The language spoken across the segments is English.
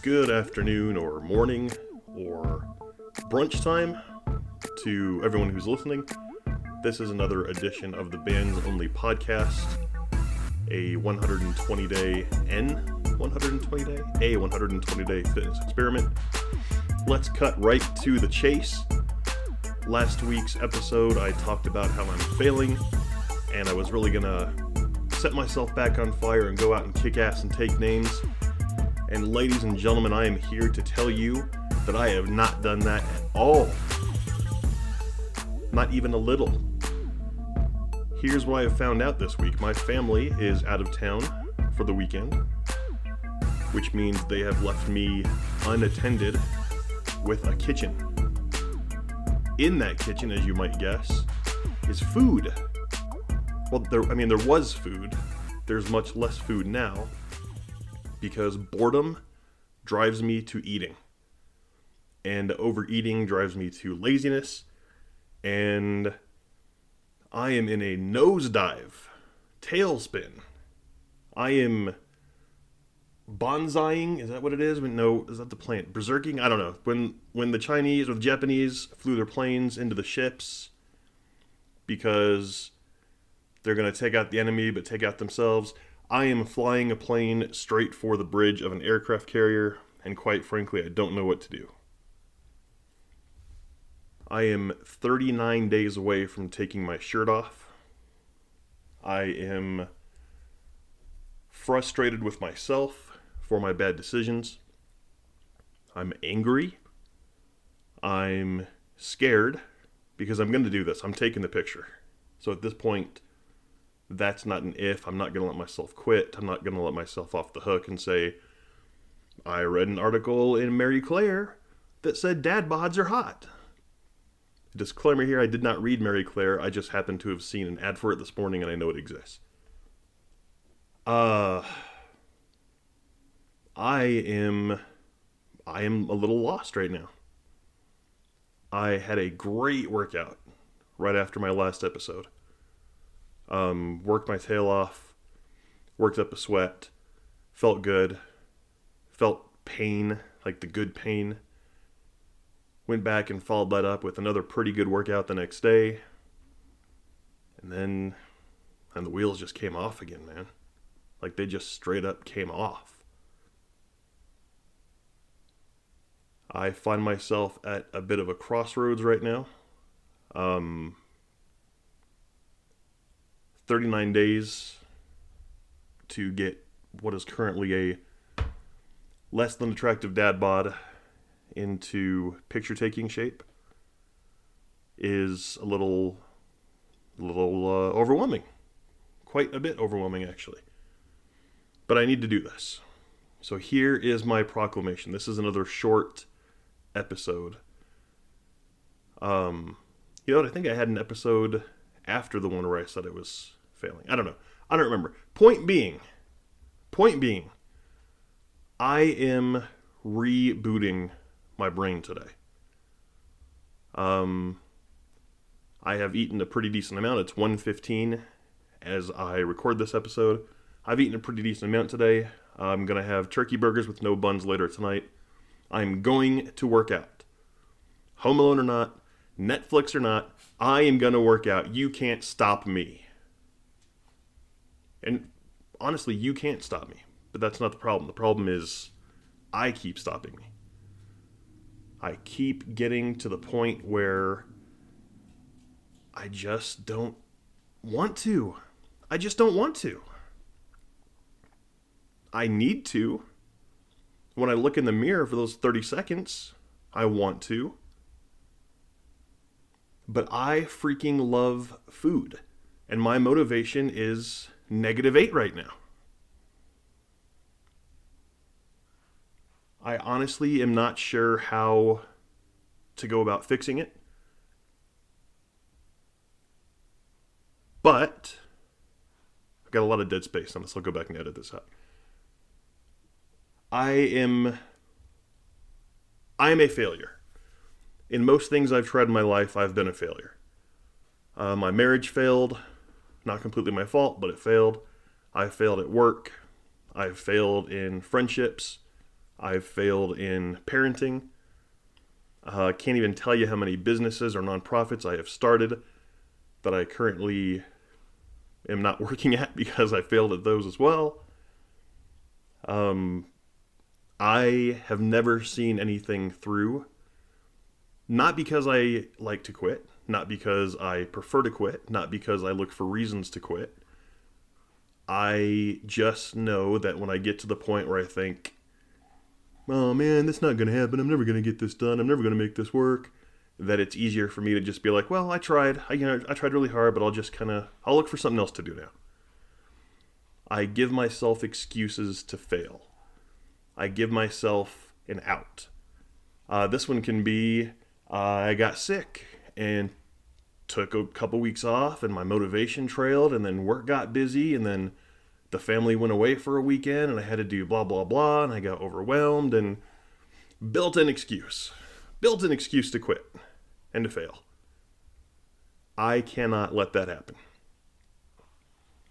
good afternoon or morning or brunch time to everyone who's listening. This is another edition of the Bands Only podcast, a 120-day fitness experiment. Let's cut right to the chase. Last week's episode, I talked about how I'm failing, and I was really gonna set myself back on fire and go out and kick ass and take names. And ladies and gentlemen, I am here to tell you that I have not done that at all. Not even a little. Here's what I have found out this week. My family is out of town for the weekend, which means they have left me unattended with a kitchen. In that kitchen, as you might guess, is food. Well, there was food. There's much less food now because boredom drives me to eating. And overeating drives me to laziness. And I am in a nosedive, tailspin. I am bonsaiing, is that what it is? No, is that the plant? Berserking? I don't know. When the Chinese or the Japanese flew their planes into the ships because they're going to take out the enemy but take out themselves, I am flying a plane straight for the bridge of an aircraft carrier, and quite frankly, I don't know what to do. I am 39 days away from taking my shirt off. I am frustrated with myself for my bad decisions. I'm angry. I'm scared because I'm going to do this. I'm taking the picture. So at this point, that's not an if. I'm not going to let myself quit. I'm not going to let myself off the hook and say, I read an article in Mary Claire that said dad bods are hot. Disclaimer here, I did not read Mary Claire. I just happened to have seen an ad for it this morning and I know it exists. I am a little lost right now. I had a great workout right after my last episode. Worked my tail off, worked up a sweat, felt good, felt pain, like the good pain. Went back and followed that up with another pretty good workout the next day. And the wheels just came off again, man. Like they just straight up came off. I find myself at a bit of a crossroads right now. 39 days to get what is currently a less than attractive dad bod into picture taking shape is a little overwhelming. Quite a bit overwhelming, actually. But I need to do this. So here is my proclamation. This is another short episode. I think I had an episode after the one where I said I was failing. I don't know. I don't remember. Point being, I am rebooting my brain today. I have eaten a pretty decent amount. It's 1:15 as I record this episode. I've eaten a pretty decent amount today. I'm going to have turkey burgers with no buns later tonight. I'm going to work out. Home Alone or not, Netflix or not, I am going to work out. You can't stop me. And honestly, you can't stop me. But that's not the problem. The problem is I keep stopping me. I keep getting to the point where I just don't want to. I just don't want to. I need to. When I look in the mirror for those 30 seconds, I want to. But I freaking love food. And my motivation is -8 right now. I honestly am not sure how to go about fixing it. But I've got a lot of dead space on this. I'll go back and edit this out. I am a failure. In most things I've tried in my life, I've been a failure. My marriage failed. Not completely my fault, but it failed. I failed at work. I've failed in friendships. I've failed in parenting. Can't even tell you how many businesses or nonprofits I have started that I currently am not working at because I failed at those as well. I have never seen anything through. Not because I like to quit, not because I prefer to quit, not because I look for reasons to quit. I just know that when I get to the point where I think, oh man, that's not going to happen, I'm never going to get this done, I'm never going to make this work, that it's easier for me to just be like, well, I tried really hard, but I'll look for something else to do now. I give myself excuses to fail. I give myself an out. This one can be, I got sick and took a couple weeks off and my motivation trailed, and then work got busy, and then the family went away for a weekend and I had to do blah, blah, blah, and I got overwhelmed and built an excuse to quit and to fail. I cannot let that happen.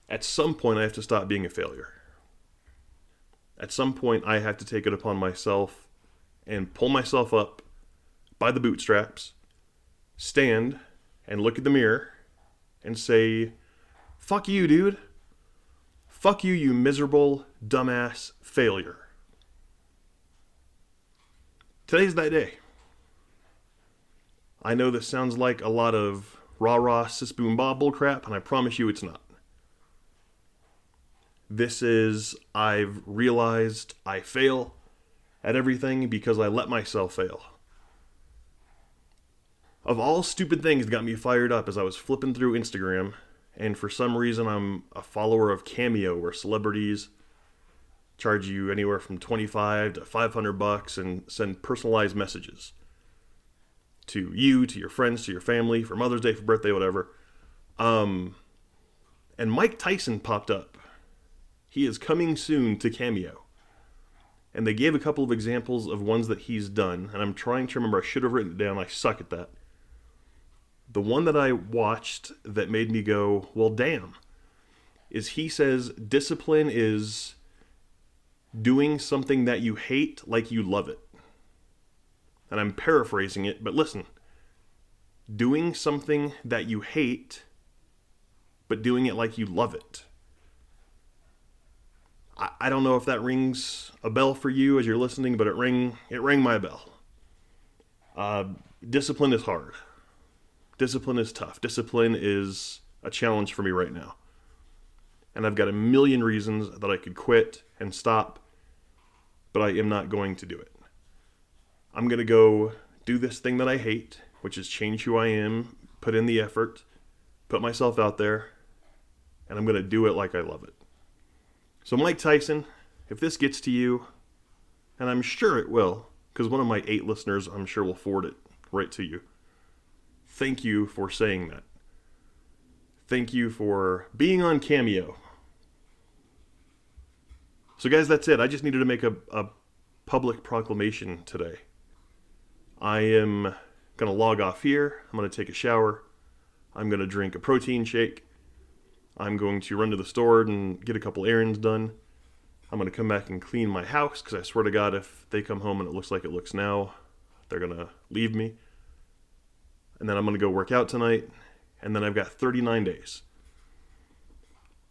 At some point, I have to stop being a failure. At some point, I have to take it upon myself and pull myself up by the bootstraps, stand and look at the mirror and say, fuck you, dude. Fuck you, you miserable, dumbass failure. Today's that day. I know this sounds like a lot of rah-rah, sis-boom-bah bullcrap, and I promise you it's not. This is, I've realized I fail at everything because I let myself fail. Of all stupid things that got me fired up as I was flipping through Instagram, and for some reason I'm a follower of Cameo, where celebrities charge you anywhere from $25 to $500 and send personalized messages to you, to your friends, to your family, for Mother's Day, for birthday, whatever. And Mike Tyson popped up. He is coming soon to Cameo. And they gave a couple of examples of ones that he's done, and I'm trying to remember. I should have written it down. I suck at that. The one that I watched that made me go, well, damn, is he says discipline is doing something that you hate like you love it. And I'm paraphrasing it, but listen. Doing something that you hate, but doing it like you love it. I don't know if that rings a bell for you as you're listening, but it rang my bell. Discipline is hard. Discipline is tough. Discipline is a challenge for me right now. And I've got a million reasons that I could quit and stop, but I am not going to do it. I'm going to go do this thing that I hate, which is change who I am, put in the effort, put myself out there, and I'm going to do it like I love it. So Mike Tyson, if this gets to you, and I'm sure it will, because one of my 8 listeners I'm sure will forward it right to you. Thank you for saying that. Thank you for being on Cameo. So guys, that's it. I just needed to make a public proclamation today. I am going to log off here. I'm going to take a shower. I'm going to drink a protein shake. I'm going to run to the store and get a couple errands done. I'm going to come back and clean my house, because I swear to God, if they come home and it looks like it looks now, they're going to leave me. And then I'm going to go work out tonight. And then I've got 39 days.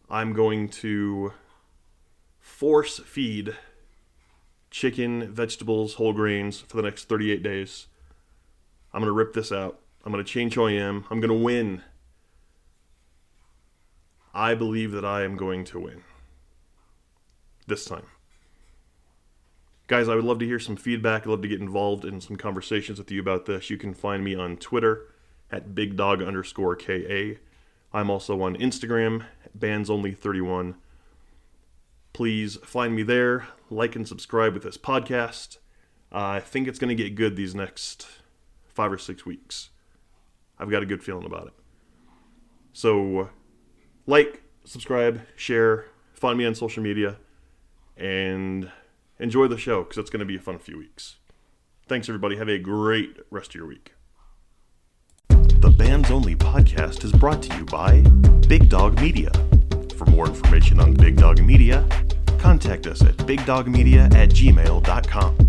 I'm going to force feed chicken, vegetables, whole grains for the next 38 days. I'm going to rip this out. I'm going to change who I am. I'm going to win. I believe that I am going to win. This time. Guys, I would love to hear some feedback. I'd love to get involved in some conversations with you about this. You can find me on Twitter at BigDog_KA. I'm also on Instagram at BandsOnly31. Please find me there. Like and subscribe with this podcast. I think it's going to get good these next 5 or 6 weeks. I've got a good feeling about it. So, like, subscribe, share, find me on social media, and enjoy the show, because it's going to be a fun few weeks. Thanks, everybody. Have a great rest of your week. The Bands Only podcast is brought to you by Big Dog Media. For more information on Big Dog Media, contact us at bigdogmedia@gmail.com.